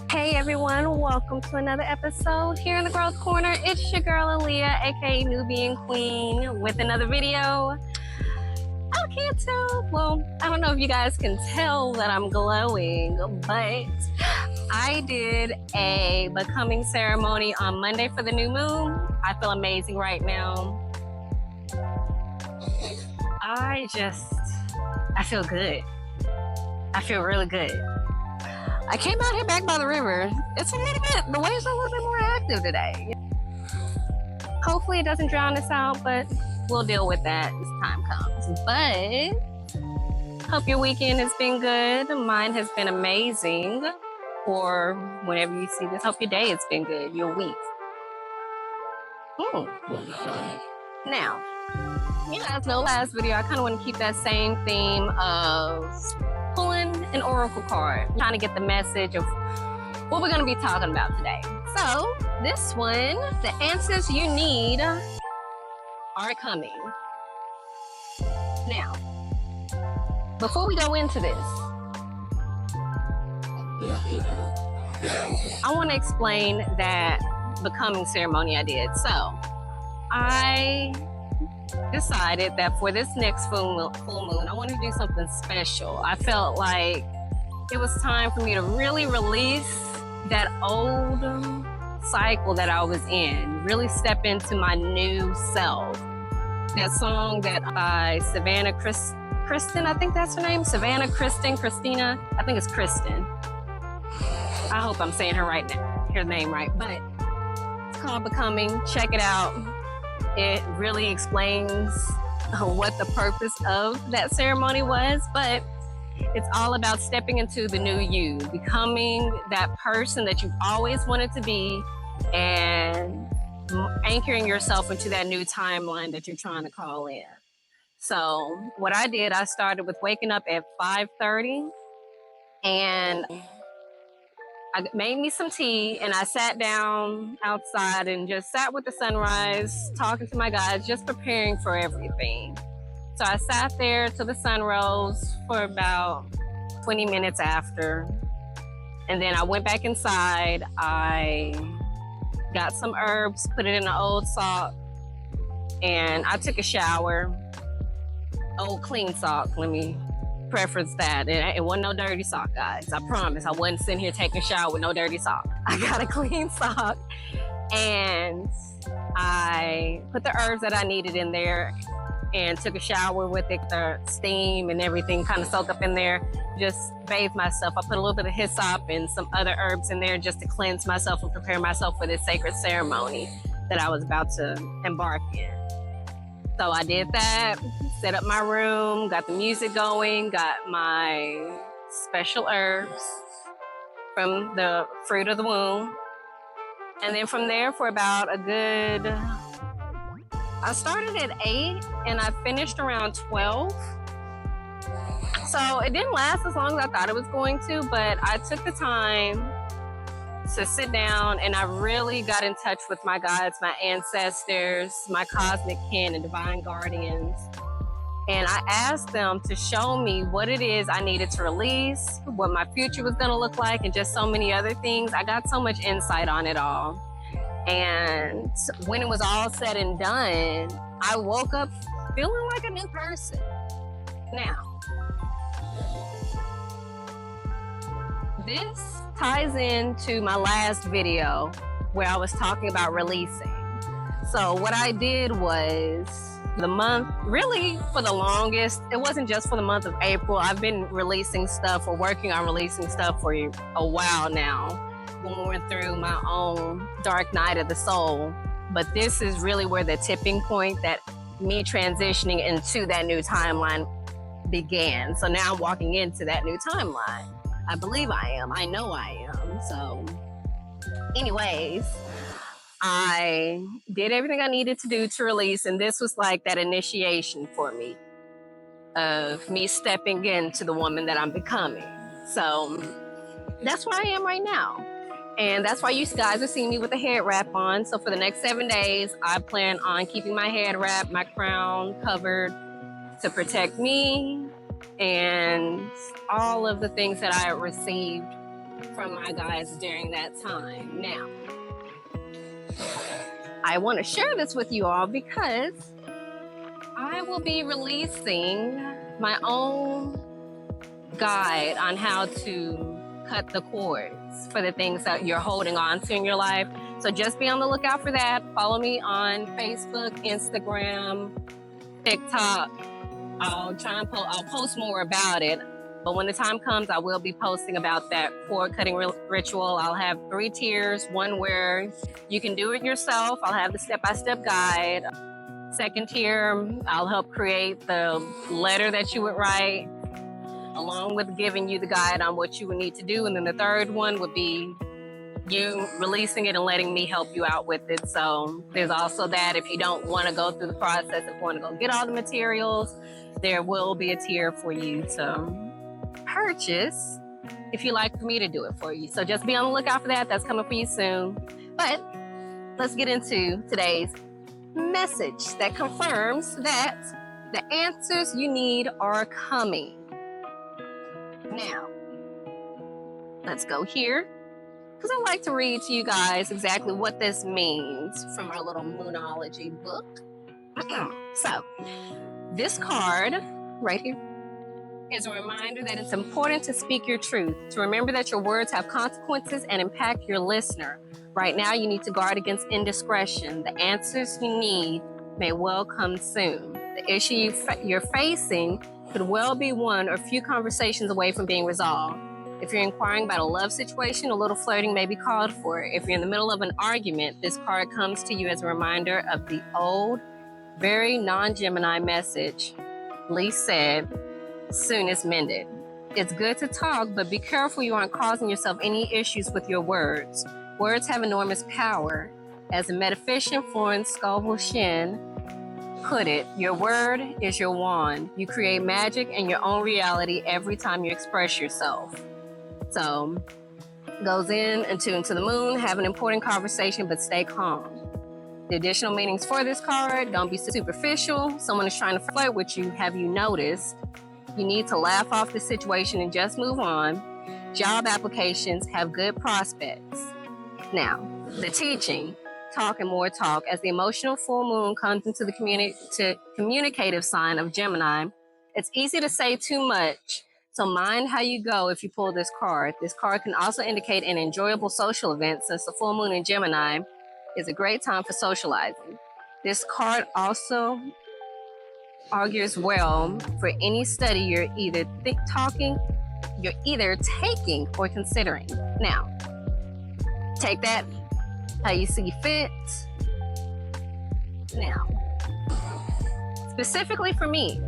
Hey everyone, welcome to another episode here in the Growth Corner. It's your girl Aaliyah, aka Nubi and Queen, with another video. I can't tell. Well, I don't know if you guys can tell that I'm glowing, but I did a becoming ceremony on Monday for the new moon. I feel amazing right now. I feel good. I feel really good. I came out here back by the river. It's a little bit, the waves are a little bit more active today. Hopefully it doesn't drown us out, but we'll deal with that as time comes. But hope your weekend has been good. Mine has been amazing. Or whenever you see this, hope your day has been good, your week. Now, you guys know last video, I kind of want to keep that same theme of pulling an oracle card, trying to get the message of what we're going to be talking about today. So this one, the answers you need are coming. Now, before we go into this, I want to explain that becoming ceremony I did. So I decided that for this next full moon, I wanted to do something special. I felt like it was time for me to really release that old cycle that I was in, really step into my new self. That song that by Savannah Kristen, I think that's her name, Savannah Christina, I think it's Kristen. I hope I'm saying her name right, but it's called Becoming. Check it out. It really explains what the purpose of that ceremony was, but it's all about stepping into the new you, becoming that person that you've always wanted to be, and anchoring yourself into that new timeline that you're trying to call in. So what I did, I started with waking up at 5:30, and I made me some tea, and I sat down outside and just sat with the sunrise, talking to my guys, just preparing for everything. So I sat there till the sun rose for about 20 minutes after. And then I went back inside. I got some herbs, put it in an old sock, and I took a shower. Old clean sock, let me preference that. It wasn't no dirty sock, guys. I promise. I wasn't sitting here taking a shower with no dirty sock. I got a clean sock, and I put the herbs that I needed in there and took a shower with it, the steam and everything kind of soaked up in there. Just bathed myself. I put a little bit of hyssop and some other herbs in there just to cleanse myself and prepare myself for this sacred ceremony that I was about to embark in. So I did that, set up my room, got the music going, got my special herbs from the fruit of the womb. And then from there for about I started at 8 and I finished around 12. So it didn't last as long as I thought it was going to, but I took the time to sit down and I really got in touch with my guides, my ancestors, my cosmic kin and divine guardians. And I asked them to show me what it is I needed to release, what my future was going to look like, and just so many other things. I got so much insight on it all. And when it was all said and done, I woke up feeling like a new person. Now, this ties into my last video where I was talking about releasing. So what I did was the month, really for the longest, it wasn't just for the month of April. I've been releasing stuff or working on releasing stuff for a while now, going through my own dark night of the soul. But this is really where the tipping point that me transitioning into that new timeline began. So now I'm walking into that new timeline. I believe I am. I know I am. So anyways, I did everything I needed to do to release. And this was like that initiation for me of me stepping into the woman that I'm becoming. So that's where I am right now. And that's why you guys are seeing me with a head wrap on. So for the next 7 days, I plan on keeping my head wrap, my crown covered to protect me and all of the things that I received from my guides during that time. Now, I want to share this with you all because I will be releasing my own guide on how to cut the cords for the things that you're holding on to in your life. So just be on the lookout for that. Follow me on Facebook, Instagram, TikTok. I'll post more about it. But when the time comes, I will be posting about that cord cutting ritual. I'll have 3 tiers. One where you can do it yourself. I'll have the step-by-step guide. Second tier, I'll help create the letter that you would write, along with giving you the guide on what you would need to do. And then the third one would be you releasing it and letting me help you out with it. So there's also that. If you don't want to go through the process, if you want to go get all the materials, there will be a tier for you to purchase if you like for me to do it for you. So just be on the lookout for that. That's coming for you soon. But let's get into today's message that confirms that the answers you need are coming. Now, let's go here, because I like to read to you guys exactly what this means from our little Moonology book. So, this card right here is a reminder that it's important to speak your truth, to remember that your words have consequences and impact your listener. Right now, you need to guard against indiscretion. The answers you need may well come soon. The issue you're facing could well be one or few conversations away from being resolved. If you're inquiring about a love situation, a little flirting may be called for. If you're in the middle of an argument, this card comes to you as a reminder of the old, very non-Gemini message. Lee said, soon is mended. It's good to talk, but be careful you aren't causing yourself any issues with your words. Words have enormous power. As the metaphysician Florence Scovel Shinn put it, your word is your wand. You create magic and your own reality every time you express yourself. So, goes into the moon, have an important conversation, but stay calm. The additional meanings for this card, don't be superficial. Someone is trying to flirt with you. Have you noticed? You need to laugh off the situation and just move on. Job applications have good prospects. Now, the teaching, talk and more talk. As the emotional full moon comes into the communicative sign of Gemini, it's easy to say too much. So mind how you go if you pull this card. This card can also indicate an enjoyable social event, since the full moon in Gemini is a great time for socializing. This card also augurs well for any study you're either taking or considering. Now, take that how you see fit. Now, specifically for me,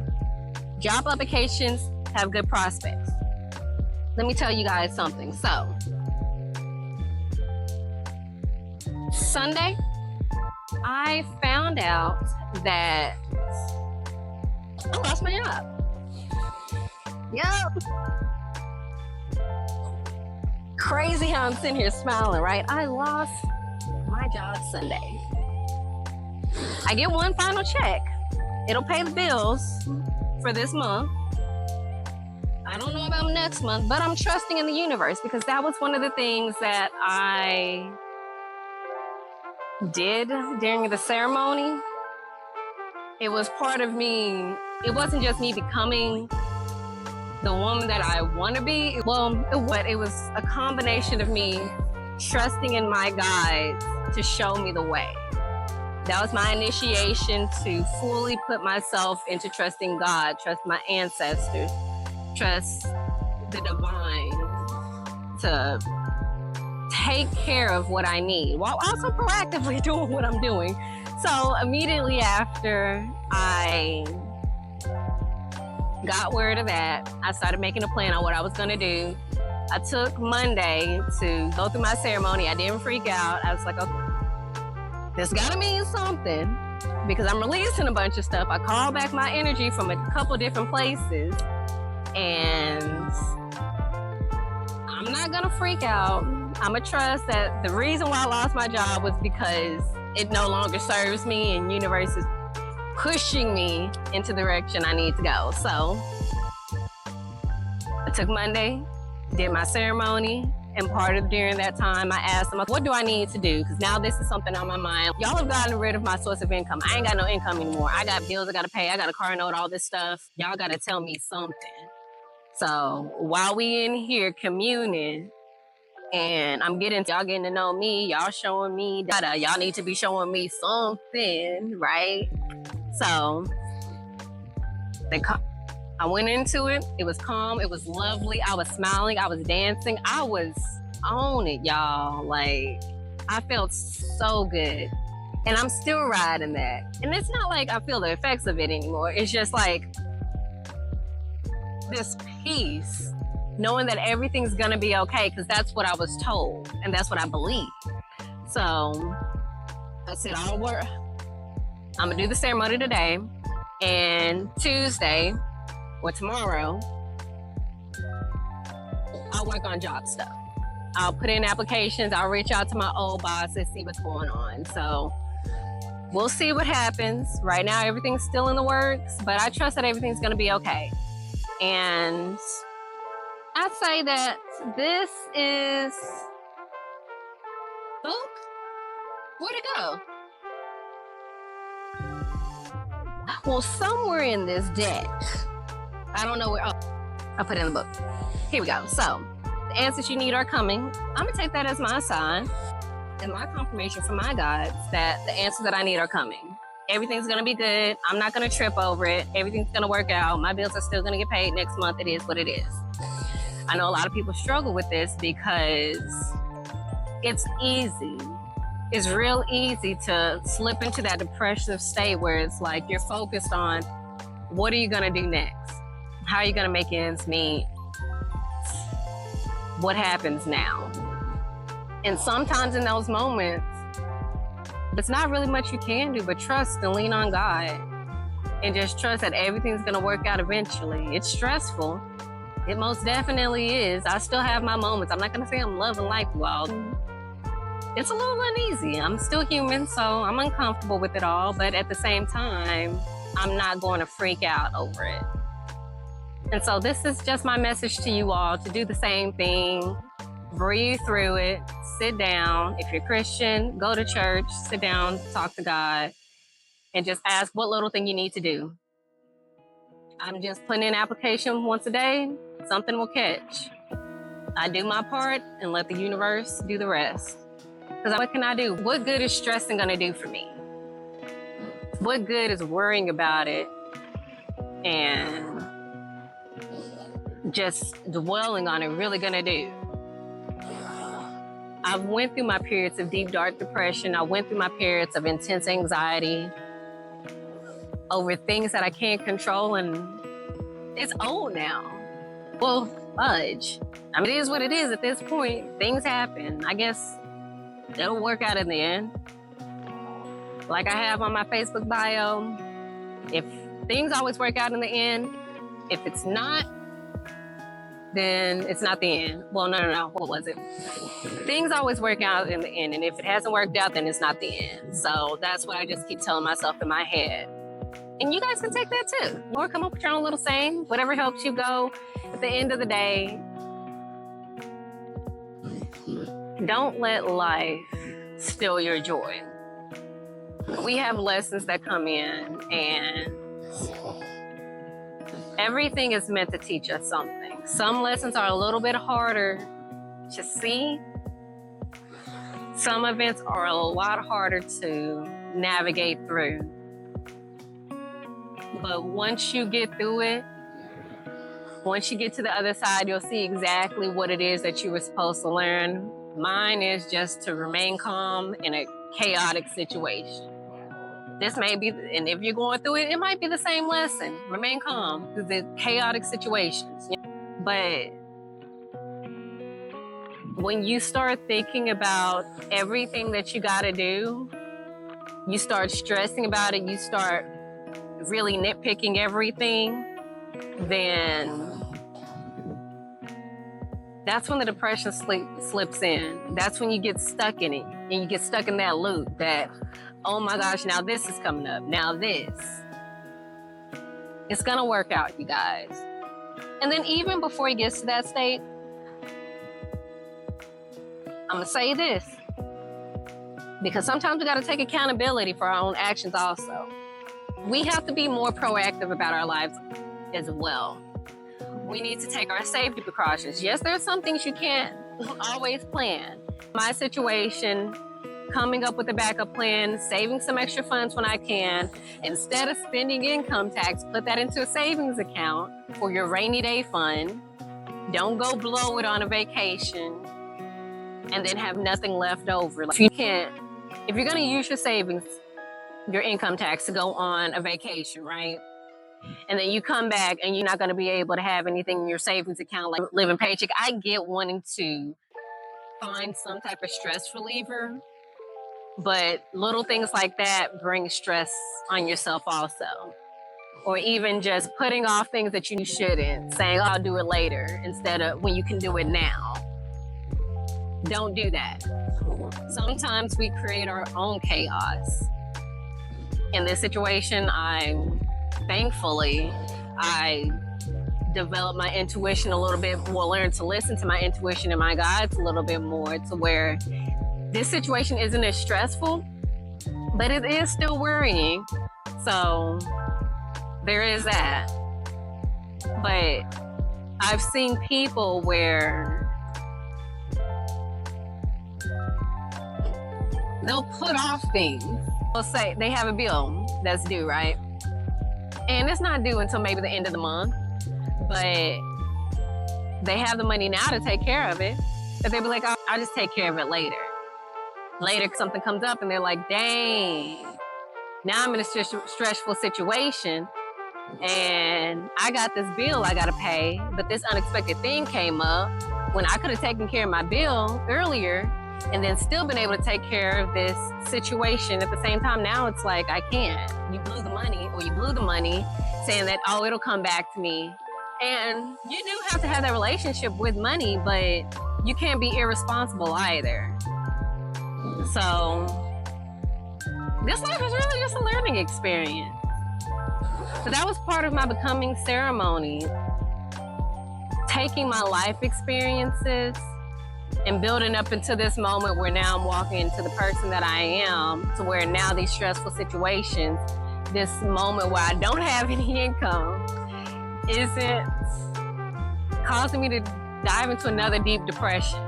job applications have good prospects. Let me tell you guys something. So, Sunday, I found out that I lost my job. Yup. Crazy how I'm sitting here smiling, right? I lost my job Sunday. I get one final check. It'll pay the bills for this month. I don't know about next month, but I'm trusting in the universe, because that was one of the things that I did during the ceremony. It was part of me. It wasn't just me becoming the woman that I want to be. Well, it was a combination of me trusting in my guides to show me the way. That was my initiation to fully put myself into trusting God, trust my ancestors, trust the divine to take care of what I need while also proactively doing what I'm doing. So immediately after I got word of that, I started making a plan on what I was going to do. I took Monday to go through my ceremony. I didn't freak out. I was like, okay, this got to mean something, because I'm releasing a bunch of stuff. I called back my energy from a couple different places, and I'm not gonna freak out. I'm gonna trust that the reason why I lost my job was because it no longer serves me, and universe is pushing me into the direction I need to go. So I took Monday, did my ceremony, and during that time, I asked them, what do I need to do? Because now this is something on my mind. Y'all have gotten rid of my source of income. I ain't got no income anymore. I got bills I gotta pay. I got a car note, all this stuff. Y'all gotta tell me something. So while we in here communing, and I'm y'all getting to know me, y'all showing me data, y'all need to be showing me something, right? So I went into it. It was calm. It was lovely. I was smiling. I was dancing. I was on it, y'all. Like, I felt so good. And I'm still riding that. And it's not like I feel the effects of it anymore. It's just like this peace, knowing that everything's gonna be okay, because that's what I was told and that's what I believe. So I said, I'm gonna do the ceremony today, and Tuesday or tomorrow, I'll work on job stuff. I'll put in applications, I'll reach out to my old boss and see what's going on. So we'll see what happens. Right now, everything's still in the works, but I trust that everything's gonna be okay. And I'd say that this is, oh, where'd it go? Well, somewhere in this deck, I don't know where, oh, I'll put it in the book. Here we go. So the answers you need are coming. I'm gonna take that as my sign and my confirmation from my guides that the answers that I need are coming. Everything's gonna be good. I'm not gonna trip over it. Everything's gonna work out. My bills are still gonna get paid next month. It is what it is. I know a lot of people struggle with this because it's easy. It's real easy to slip into that depressive state where it's like you're focused on what are you gonna do next? How are you gonna make ends meet? What happens now? And sometimes in those moments, there's not really much you can do but trust and lean on God and just trust that everything's gonna work out eventually. It's stressful. It most definitely is. I still have my moments. I'm not gonna say I'm loving life well. It's a little uneasy. I'm still human, so I'm uncomfortable with it all, but at the same time, I'm not going to freak out over it. And so this is just my message to you all to do the same thing. Breathe through it, sit down. If you're Christian, go to church, sit down, talk to God, and just ask what little thing you need to do. I'm just putting in application once a day, something will catch. I do my part and let the universe do the rest. Because what can I do? What good is stressing gonna do for me? What good is worrying about it and just dwelling on it really gonna do? I went through my periods of deep, dark depression. I went through my periods of intense anxiety over things that I can't control, and it's old now. Well, fudge. I mean, it is what it is at this point. Things happen. I guess it'll work out in the end. Like I have on my Facebook bio, if things always work out in the end, if it's not, then it's not the end. Well, no. What was it? Things always work out in the end, and if it hasn't worked out, then it's not the end. So that's what I just keep telling myself in my head. And you guys can take that too. Or come up with your own little saying, whatever helps you go. At the end of the day, don't let life steal your joy. We have lessons that come in, and everything is meant to teach us something. Some lessons are a little bit harder to see. Some events are a lot harder to navigate through. But once you get through it, once you get to the other side, you'll see exactly what it is that you were supposed to learn. Mine is just to remain calm in a chaotic situation. This may be, and if you're going through it, it might be the same lesson. Remain calm through the chaotic situations. But when you start thinking about everything that you gotta do, you start stressing about it, you start really nitpicking everything, then that's when the depression slips in. That's when you get stuck in it, and you get stuck in that loop that, oh my gosh, now this is coming up, now this. It's gonna work out, you guys. And then even before he gets to that state, I'm gonna say this, because sometimes we gotta take accountability for our own actions also. We have to be more proactive about our lives as well. We need to take our safety precautions. Yes, there are some things you can't always plan. My situation, coming up with a backup plan, saving some extra funds when I can, instead of spending income tax, put that into a savings account for your rainy day fund. Don't go blow it on a vacation and then have nothing left over. Like, if you're gonna use your savings, your income tax to go on a vacation, right? And then you come back and you're not gonna be able to have anything in your savings account, like living paycheck. I get wanting to find some type of stress reliever, but little things like that bring stress on yourself also. Or even just putting off things that you shouldn't, saying, oh, I'll do it later, instead of when you can do it now. Don't do that. Sometimes we create our own chaos. In this situation, thankfully, I developed my intuition a little bit more, learned to listen to my intuition and my guides a little bit more, to where this situation isn't as stressful, but it is still worrying. So there is that. But I've seen people where they'll put off things. They'll say they have a bill that's due, right? And it's not due until maybe the end of the month, but they have the money now to take care of it. But they'll be like, I'll just take care of it later. Later, something comes up and they're like, dang, now I'm in a stressful situation and I got this bill I gotta pay, but this unexpected thing came up when I could have taken care of my bill earlier and then still been able to take care of this situation at the same time. Now it's like, I can't. You blew the money saying that, oh, it'll come back to me. And you do have to have that relationship with money, but you can't be irresponsible either. So this life is really just a learning experience. So that was part of my becoming ceremony. Taking my life experiences and building up into this moment where now I'm walking into the person that I am, to where now these stressful situations, this moment where I don't have any income, isn't causing me to dive into another deep depression.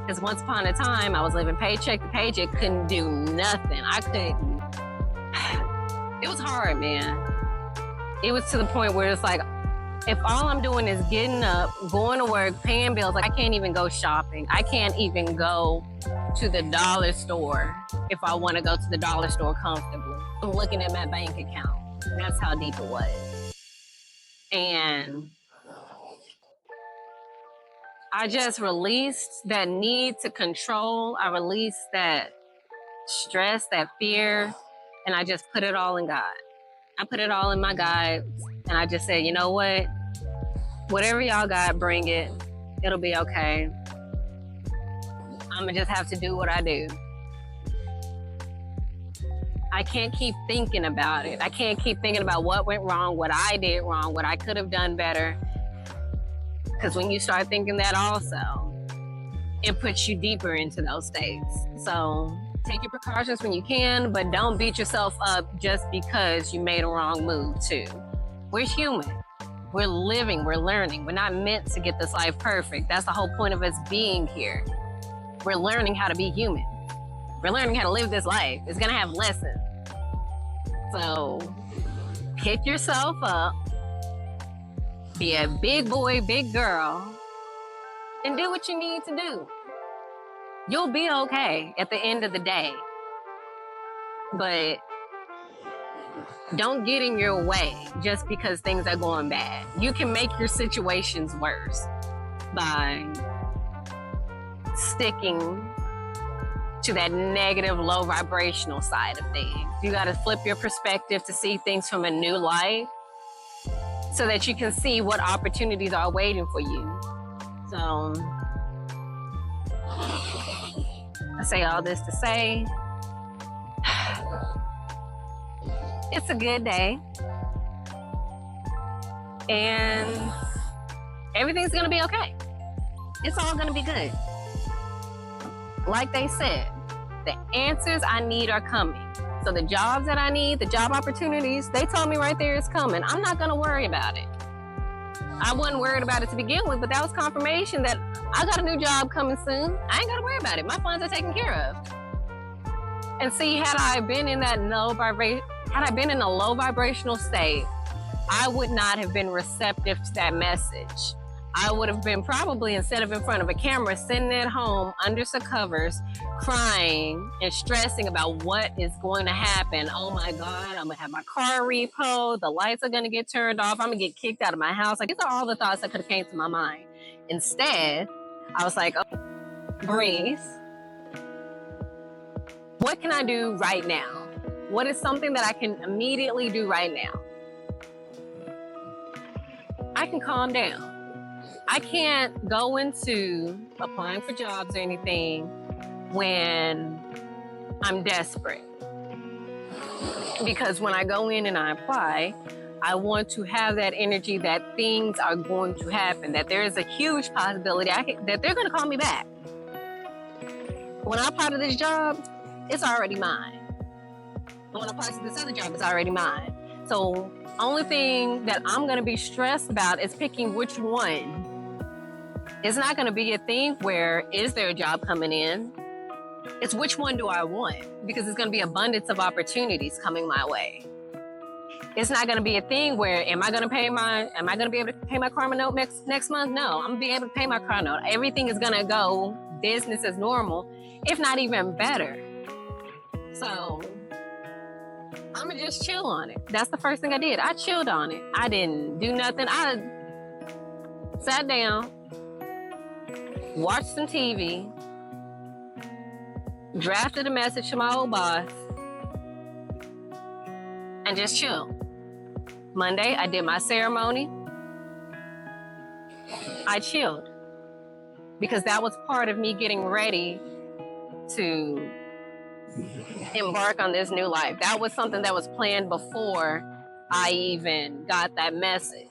Because once upon a time, I was living paycheck to paycheck, couldn't do nothing. It was hard, man. It was to the point where it's like, if all I'm doing is getting up, going to work, paying bills, like I can't even go shopping. I can't even go to the dollar store if I want to go to the dollar store comfortably. I'm looking at my bank account. That's how deep it was. And I just released that need to control. I released that stress, that fear, and I just put it all in God. I put it all in my guides, and I just said, you know what? Whatever y'all got, bring it. It'll be okay. I'm gonna just have to do what I do. I can't keep thinking about it. I can't keep thinking about what went wrong, what I did wrong, what I could have done better. Because when you start thinking that also, it puts you deeper into those states. So take your precautions when you can, but don't beat yourself up just because you made a wrong move too. We're human. We're living, we're learning. We're not meant to get this life perfect. That's the whole point of us being here. We're learning how to be human. We're learning how to live this life. It's gonna have lessons. So pick yourself up, be a big boy, big girl, and do what you need to do. You'll be okay at the end of the day. But don't get in your way just because things are going bad. You can make your situations worse by sticking to that negative, low vibrational side of things. You got to flip your perspective to see things from a new light so that you can see what opportunities are waiting for you. So I say all this to say, it's a good day. And everything's gonna be okay. It's all gonna be good. Like they said, the answers I need are coming. So the jobs that I need, the job opportunities, they told me right there it's coming. I'm not gonna worry about it. I wasn't worried about it to begin with, but that was confirmation that I got a new job coming soon. I ain't gotta worry about it. My funds are taken care of. And see, had I been in a low vibrational state, I would not have been receptive to that message. I would have been probably, instead of in front of a camera, sitting at home under some covers, crying and stressing about what is going to happen. Oh my God, I'm gonna have my car repoed, the lights are gonna get turned off, I'm gonna get kicked out of my house. Like, these are all the thoughts that could have came to my mind. Instead, I was like, oh, breathe. What can I do right now? What is something that I can immediately do right now? I can calm down. I can't go into applying for jobs or anything when I'm desperate. Because when I go in and I apply, I want to have that energy that things are going to happen, that there is a huge possibility that they're going to call me back. When I apply to this job, it's already mine. When I apply to this other job, it's already mine. So only thing that I'm going to be stressed about is picking which one. It's not going to be a thing where, is there a job coming in? It's which one do I want? Because it's going to be abundance of opportunities coming my way. It's not going to be a thing where, am I going to be able to pay my car note next month? No, I'm going to be able to pay my car note. Everything is going to go business as normal, if not even better. So I'm going to just chill on it. That's the first thing I did. I chilled on it. I didn't do nothing. I sat down, watched some TV, drafted a message to my old boss, and just chilled. Monday, I did my ceremony. I chilled because that was part of me getting ready to embark on this new life. That was something that was planned before I even got that message.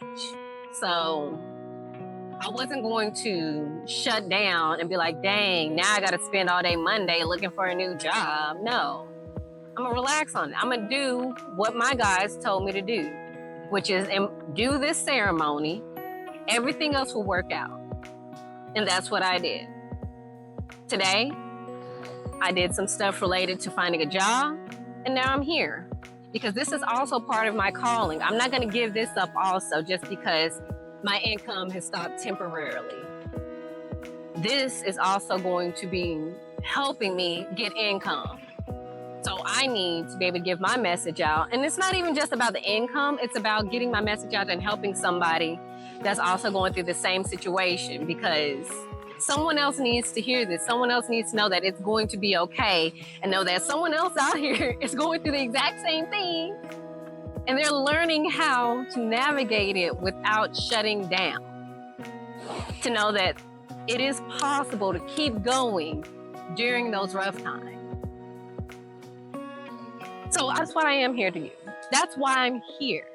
So I wasn't going to shut down and be like, dang, now I got to spend all day Monday looking for a new job. No, I'm going to relax on it. I'm going to do what my guys told me to do, which is do this ceremony. Everything else will work out. And that's what I did. Today, I did some stuff related to finding a job, and now I'm here because this is also part of my calling. I'm not going to give this up also just because my income has stopped temporarily. This is also going to be helping me get income. So I need to be able to give my message out. And it's not even just about the income, it's about getting my message out and helping somebody that's also going through the same situation, because someone else needs to hear this. Someone else needs to know that it's going to be okay and know that someone else out here is going through the exact same thing. And they're learning how to navigate it without shutting down. To know that it is possible to keep going during those rough times. So that's what I am here to do. That's why I'm here.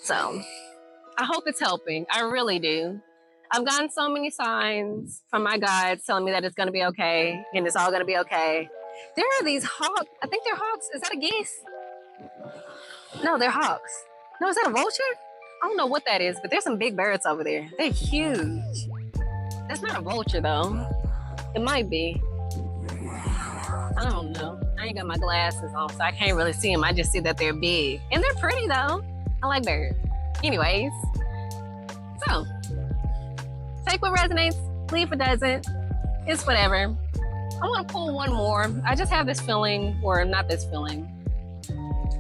So I hope it's helping. I really do. I've gotten so many signs from my guides telling me that it's going to be okay and it's all going to be okay. There are these hawks. I think they're hawks. Is that a geese? No, they're hawks. No, is that a vulture? I don't know what that is, but there's some big birds over there. They're huge. That's not a vulture, though. It might be. I don't know. I ain't got my glasses on, so I can't really see them. I just see that they're big. And they're pretty, though. I like birds. Anyways. So, take what resonates, leave what doesn't. It's whatever. I want to pull one more. I just have this feeling, or not this feeling.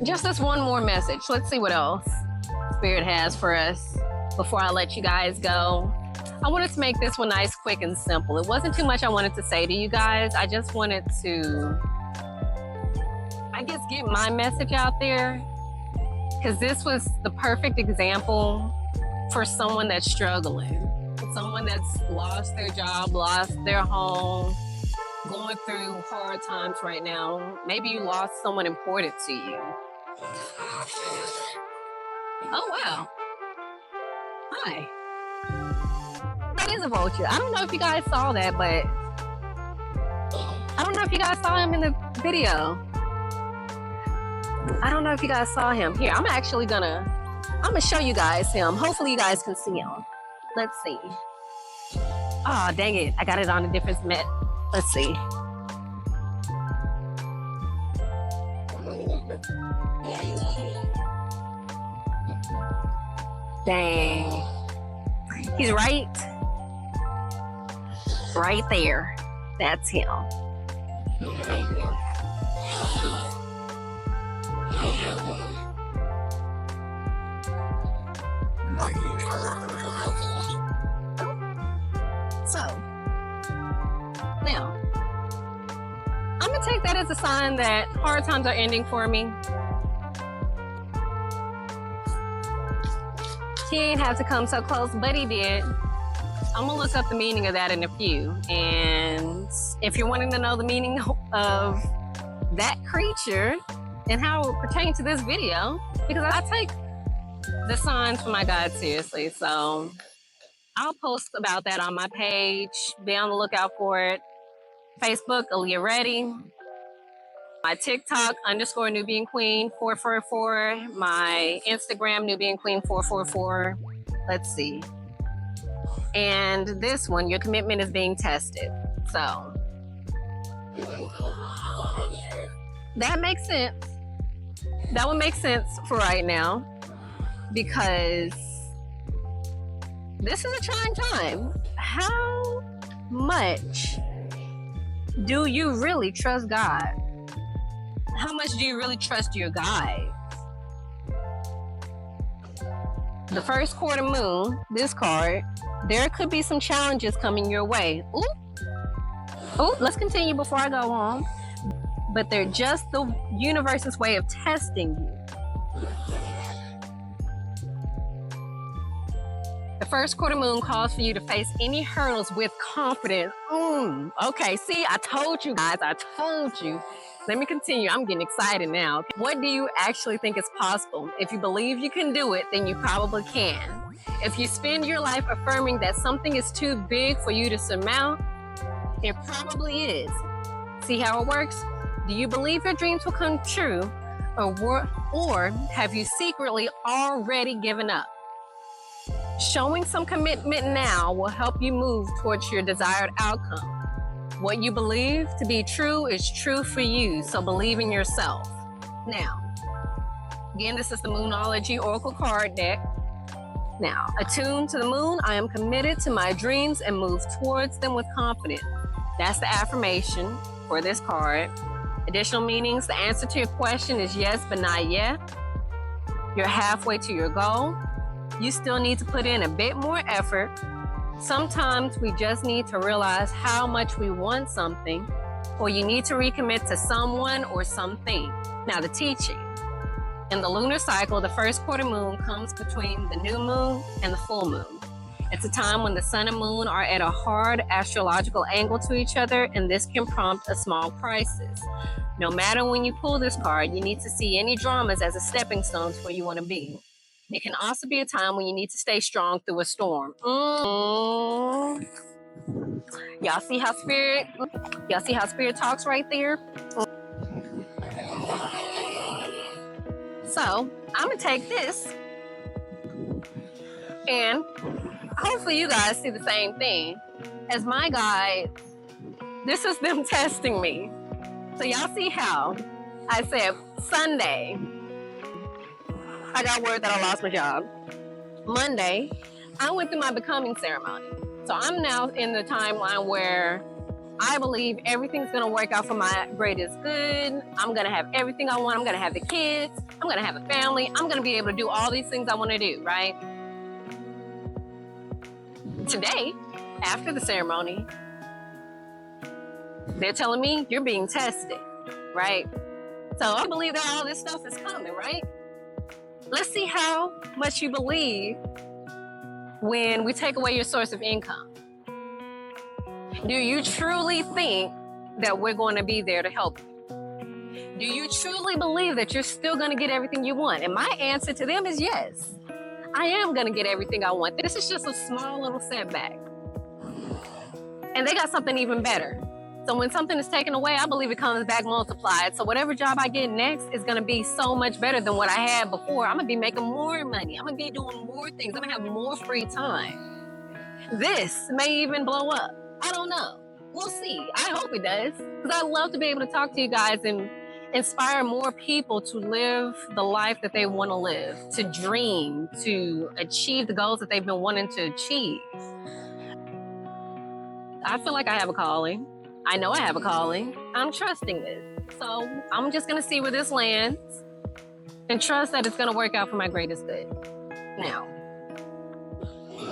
Just this one more message. Let's see what else Spirit has for us before I let you guys go. I wanted to make this one nice, quick, and simple. It wasn't too much I wanted to say to you guys. I just wanted to, I guess, get my message out there, because this was the perfect example for someone that's struggling. someone that's lost their job, lost their home, going through hard times right now. Maybe you lost someone important to you. Oh, wow. Hi. That is a vulture. I don't know if you guys saw that, but I don't know if you guys saw him in the video. I don't know if you guys saw him. Here, I'm gonna show you guys him. Hopefully you guys can see him. Let's see. Oh, dang it. I got it on a different net. Let's see. Dang. He's right there. That's him. So, now, I'm gonna take that as a sign that hard times are ending for me. He ain't have to come so close, but he did. I'm gonna look up the meaning of that in a few. And if you're wanting to know the meaning of that creature and how it will pertain to this video, because I take the signs from my God seriously. So I'll post about that on my page. Be on the lookout for it. Facebook, Aaliyah Reddy. My TikTok, _Nubian Queen 444. My Instagram, Nubian Queen 444. Let's see. And this one, your commitment is being tested. So that makes sense. That would make sense for right now, because this is a trying time. How much do you really trust God? How much do you really trust your guides? The first quarter moon, this card, there could be some challenges coming your way. Ooh, let's continue before I go on. But they're just the universe's way of testing you. The first quarter moon calls for you to face any hurdles with confidence. Okay, see, I told you guys, I told you. Let me continue. I'm getting excited now. What do you actually think is possible? If you believe you can do it, then you probably can. If you spend your life affirming that something is too big for you to surmount, it probably is. See how it works? Do you believe your dreams will come true, or have you secretly already given up? Showing some commitment now will help you move towards your desired outcome. What you believe to be true is true for you, so believe in yourself. Now, again, this is the Moonology Oracle card deck. Now, attuned to the moon, I am committed to my dreams and move towards them with confidence. That's the affirmation for this card. Additional meanings, the answer to your question is yes, but not yet. You're halfway to your goal. You still need to put in a bit more effort. Sometimes we just need to realize how much we want something, or you need to recommit to someone or something. Now, the teaching. In the lunar cycle, the first quarter moon comes between the new moon and the full moon. It's a time when the sun and moon are at a hard astrological angle to each other, and this can prompt a small crisis. No matter when you pull this card, you need to see any dramas as a stepping stone to where you want to be. It can also be a time when you need to stay strong through a storm. Y'all see how spirit talks right there? So I'm gonna take this, and hopefully you guys see the same thing. As my guide, this is them testing me. So y'all see how I said Sunday, I got word that I lost my job. Monday, I went through my becoming ceremony. So I'm now in the timeline where I believe everything's gonna work out for my greatest good. I'm gonna have everything I want. I'm gonna have the kids. I'm gonna have a family. I'm gonna be able to do all these things I wanna do, right? Today, after the ceremony, they're telling me you're being tested, right? So I believe that all this stuff is coming, right? Let's see how much you believe when we take away your source of income? Do you truly think that we're going to be there to help you? Do you truly believe that you're still going to get everything you want? And my answer to them is yes. I am going to get everything I want. This is just a small little setback. And they got something even better. So when something is taken away, I believe it comes back multiplied. So whatever job I get next is going to be so much better than what I had before. I'm going to be making more money. I'm going to be doing more things. I'm going to have more free time. This may even blow up. I don't know. We'll see. I hope it does. Because I love to be able to talk to you guys and inspire more people to live the life that they want to live, to dream, to achieve the goals that they've been wanting to achieve. I feel like I have a calling. I know I have a calling. I'm trusting this. So I'm just going to see where this lands and trust that it's going to work out for my greatest good. Now,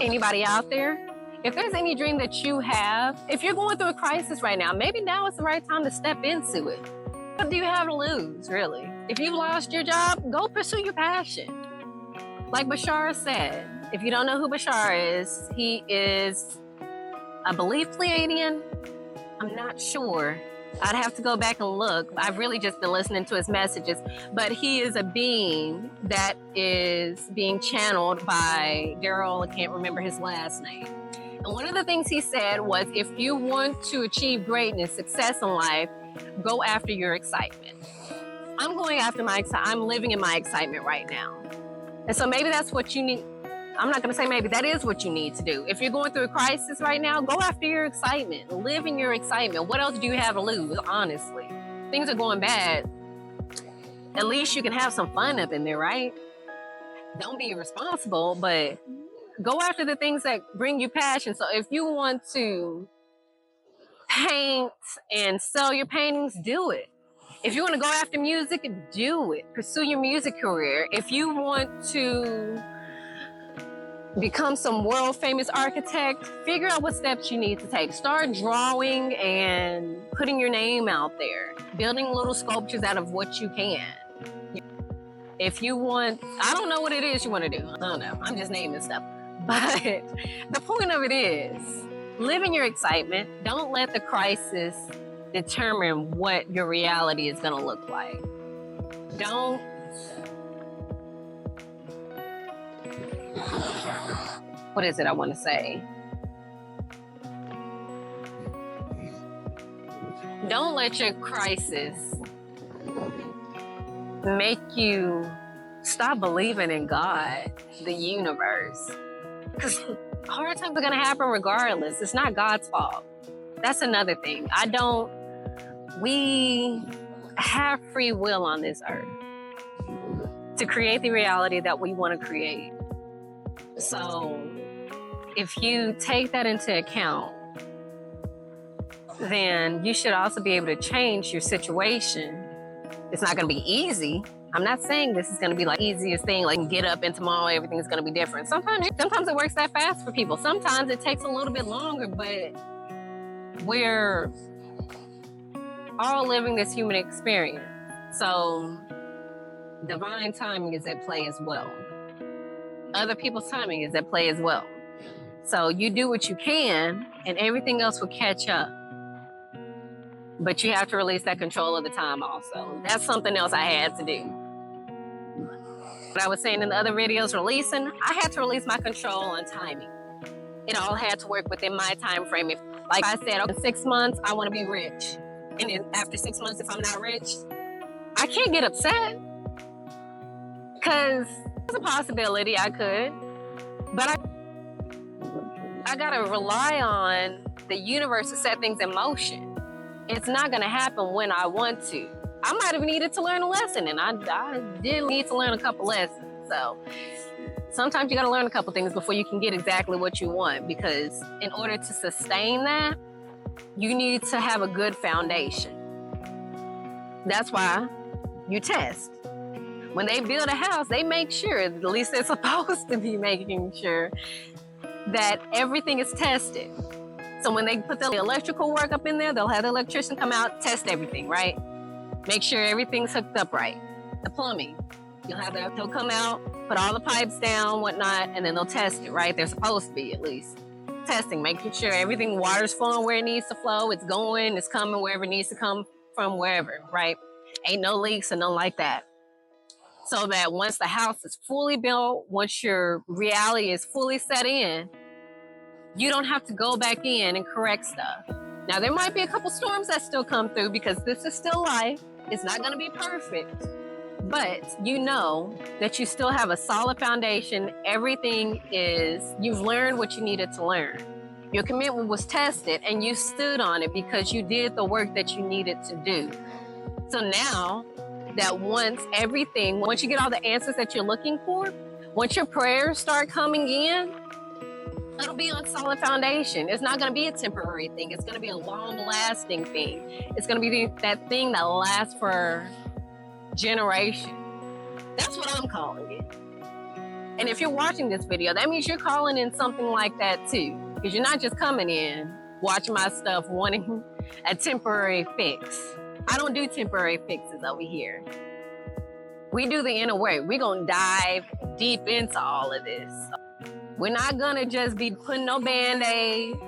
anybody out there? If there's any dream that you have, if you're going through a crisis right now, maybe now is the right time to step into it. What do you have to lose, really? If you've lost your job, go pursue your passion. Like Bashar said, if you don't know who Bashar is, he is, I believe, Pleiadian. I'm not sure. I'd have to go back and look. I've really just been listening to his messages. But he is a being that is being channeled by Daryl. I can't remember his last name. And one of the things he said was, if you want to achieve greatness, success in life, go after your excitement. I'm going after my excitement. I'm living in my excitement right now. And so maybe that's what you need. I'm not going to say maybe, that is what you need to do. If you're going through a crisis right now, go after your excitement. Live in your excitement. What else do you have to lose, honestly? Things are going bad. At least you can have some fun up in there, right? Don't be irresponsible, but go after the things that bring you passion. So if you want to paint and sell your paintings, do it. If you want to go after music, do it. Pursue your music career. If you want to become some world famous architect, figure out what steps you need to take. Start drawing and putting your name out there, building little sculptures out of what you can. If you want, I don't know what it is you want to do. I don't know. I'm just naming stuff. But the point of it is, live in your excitement. Don't let the crisis determine what your reality is going to look like. Don't what is it I want to say? Don't let your crisis make you stop believing in God, the universe. Because hard times are going to happen regardless. It's not God's fault. That's another thing. We have free will on this earth to create the reality that we want to create. So if you take that into account, then you should also be able to change your situation. It's not going to be easy. I'm not saying this is going to be like easiest thing, like get up and tomorrow everything is going to be different. Sometimes it works that fast for people. Sometimes it takes a little bit longer, but we're all living this human experience. So divine timing is at play as well. Other people's timing is at play as well. So you do what you can and everything else will catch up. But you have to release that control of the time also. That's something else I had to do. What I was saying in the other videos, I had to release my control on timing. It all had to work within my time frame. If, like I said, in 6 months, I want to be rich. And then after 6 months, if I'm not rich, I can't get upset. Because there's a possibility I could. But I got to rely on the universe to set things in motion. It's not going to happen when I want to. I might have needed to learn a lesson, and I did need to learn a couple lessons. So sometimes you got to learn a couple things before you can get exactly what you want, because in order to sustain that, you need to have a good foundation. That's why you test. When they build a house, they make sure, at least they're supposed to be making sure, that everything is tested. So when they put the electrical work up in there, they'll have the electrician come out, test everything, right? Make sure everything's hooked up right. The plumbing, they'll come out, put all the pipes down, whatnot, and then they'll test it, right? They're supposed to be, at least. Testing, making sure everything, water's flowing where it needs to flow, it's going, it's coming wherever it needs to come from, wherever, right? Ain't no leaks or nothing like that. So that once the house is fully built, once your reality is fully set in, you don't have to go back in and correct stuff. Now, there might be a couple storms that still come through because this is still life. It's not going to be perfect. But you know that you still have a solid foundation. Everything is, you've learned what you needed to learn. Your commitment was tested and you stood on it because you did the work that you needed to do. So now that once you get all the answers that you're looking for, once your prayers start coming in, it'll be on solid foundation. It's not going to be a temporary thing. It's going to be a long-lasting thing. It's going to be that thing that lasts for generations. That's what I'm calling it. And if you're watching this video, that means you're calling in something like that too. Because you're not just coming in, watching my stuff, wanting a temporary fix. I don't do temporary fixes over here. We do the inner work. We're going to dive deep into all of this. We're not gonna just be putting no Band-Aids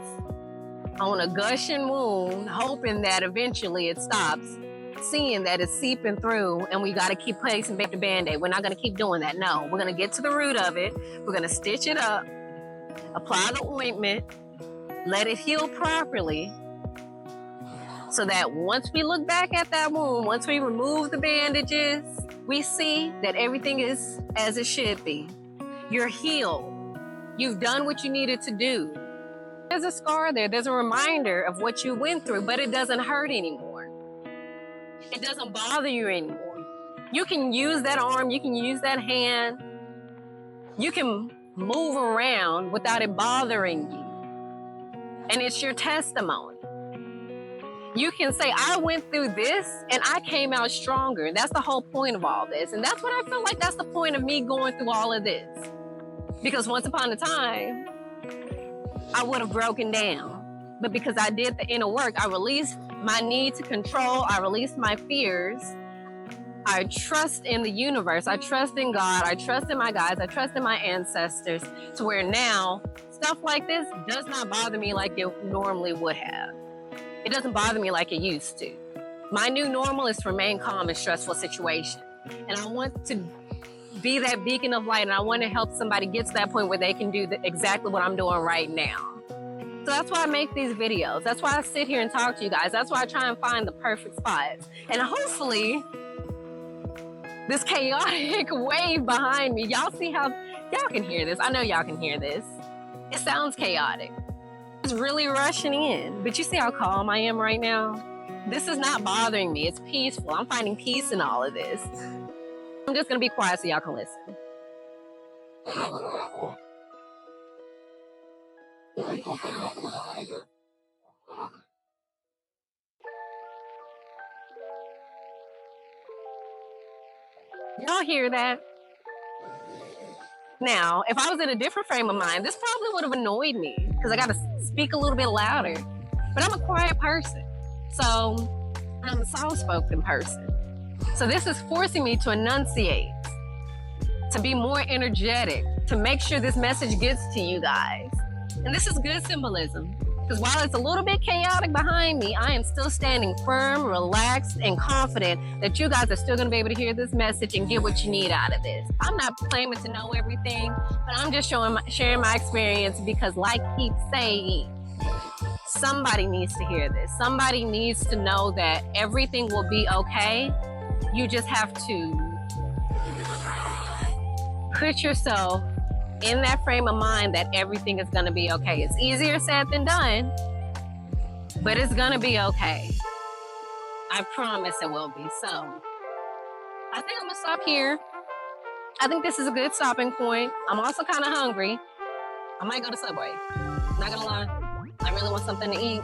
on a gushing wound, hoping that eventually it stops, seeing that it's seeping through and we gotta keep placing back the Band-Aid. We're not gonna keep doing that, no. We're gonna get to the root of it. We're gonna stitch it up, apply the ointment, let it heal properly, so that once we look back at that wound, once we remove the bandages, we see that everything is as it should be. You're healed. You've done what you needed to do. There's a scar there. There's a reminder of what you went through, but it doesn't hurt anymore. It doesn't bother you anymore. You can use that arm. You can use that hand. You can move around without it bothering you. And it's your testimony. You can say, I went through this and I came out stronger. That's the whole point of all this. And that's what I feel like that's the point of me going through all of this. Because once upon a time, I would have broken down. But because I did the inner work, I released my need to control. I released my fears. I trust in the universe. I trust in God. I trust in my guides. I trust in my ancestors, to where now stuff like this does not bother me like it normally would have. It doesn't bother me like it used to. My new normal is to remain calm in stressful situations. And I want to be that beacon of light, and I want to help somebody get to that point where they can do exactly what I'm doing right now. So that's why I make these videos. That's why I sit here and talk to you guys. That's why I try and find the perfect spots. And hopefully, this chaotic wave behind me, y'all see how, y'all can hear this. I know y'all can hear this. It sounds chaotic. It's really rushing in. But you see how calm I am right now? This is not bothering me. It's peaceful. I'm finding peace in all of this. I'm just going to be quiet so y'all can listen. Y'all hear that? Now, if I was in a different frame of mind, this probably would have annoyed me because I got to speak a little bit louder. But I'm a quiet person. So I'm a soft-spoken person. So this is forcing me to enunciate, to be more energetic, to make sure this message gets to you guys. And this is good symbolism, because while it's a little bit chaotic behind me, I am still standing firm, relaxed, and confident that you guys are still going to be able to hear this message and get what you need out of this. I'm not claiming to know everything, but I'm just sharing my experience because, like keep saying, somebody needs to hear this. Somebody needs to know that everything will be okay. You just have to put yourself in that frame of mind that everything is going to be okay. It's easier said than done, but it's going to be okay. I promise it will be. So I think I'm going to stop here. I think this is a good stopping point. I'm also kind of hungry. I might go to Subway. Not going to lie. I really want something to eat.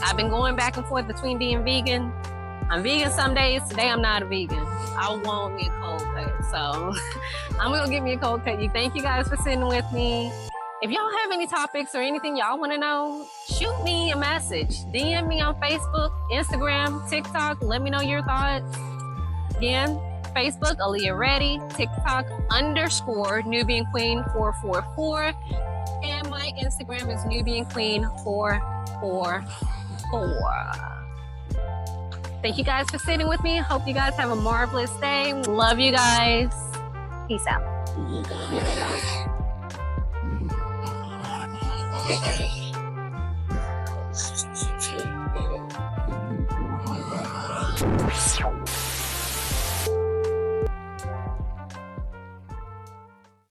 I've been going back and forth between being vegan. I'm vegan some days. Today I'm not a vegan. I want me a cold cut. So I'm going to get me a cold cut. Thank you guys for sitting with me. If y'all have any topics or anything y'all want to know, shoot me a message. DM me on Facebook, Instagram, TikTok. Let me know your thoughts. Again, Facebook, Aaliyah Reddy, TikTok _Nubian Queen 444, and my Instagram is Nubian Queen 444. Thank you guys for sitting with me. Hope you guys have a marvelous day. Love you guys. Peace out.